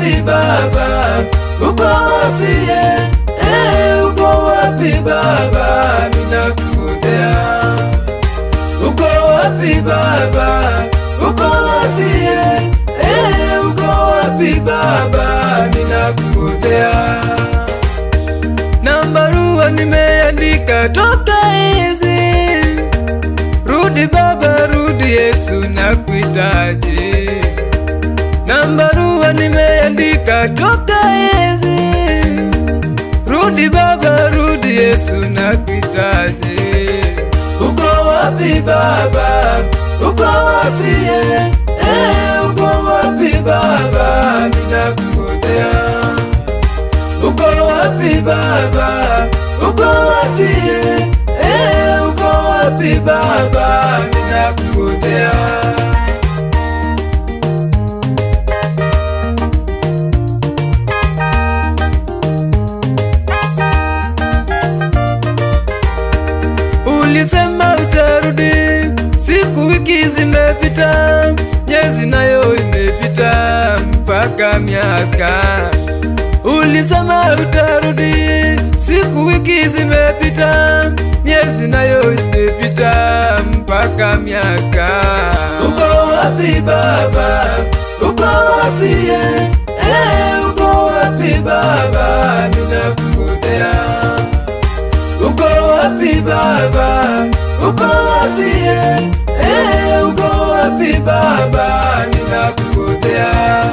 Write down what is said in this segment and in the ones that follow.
wapi Baba? Uko wapi uko wapi Baba? Ninakungojea. Uko wapi Baba? Uko wapi uko wapi Baba? Ninakungojea. Na barua nimeandika toka hizi, rudi Baba, rudi Yesu nakuhitaji. Na barua nimeandika toka hizi, rudi Baba, rudi Yesu nakuhitaji. Uko wapi Baba? Uko wapi uko wapi Baba? Ninakungojea. Uko wapi Baba? Uko wapi uko wapi Baba? Ninakungojea. Ulisema utarudi, siku wiki zimepita, miezi nayo imepita, mpaka miaka. Ulisema utarudi, siku wiki zimepita, miezi nayo imepita, mpaka miaka. Uko wapi Baba? Uko wapi uko wapi Baba? Ninakungojea. Uko wapi Baba? Uko wapi uko wapi Baba? Ninakungojea.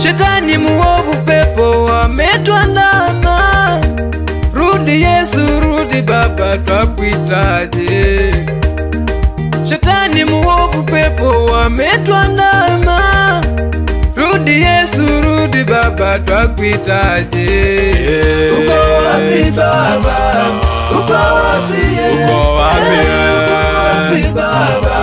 Shetani muovu, pepo wametuandama, rudi Yesu, rudi Baba, twakuhitaji. Shetani muovu, pepo wametuandama, rudi Yesu, rudi Baba, twakuhitaji. Uko wapi Baba? Uko wapi? Uko wapi Baba?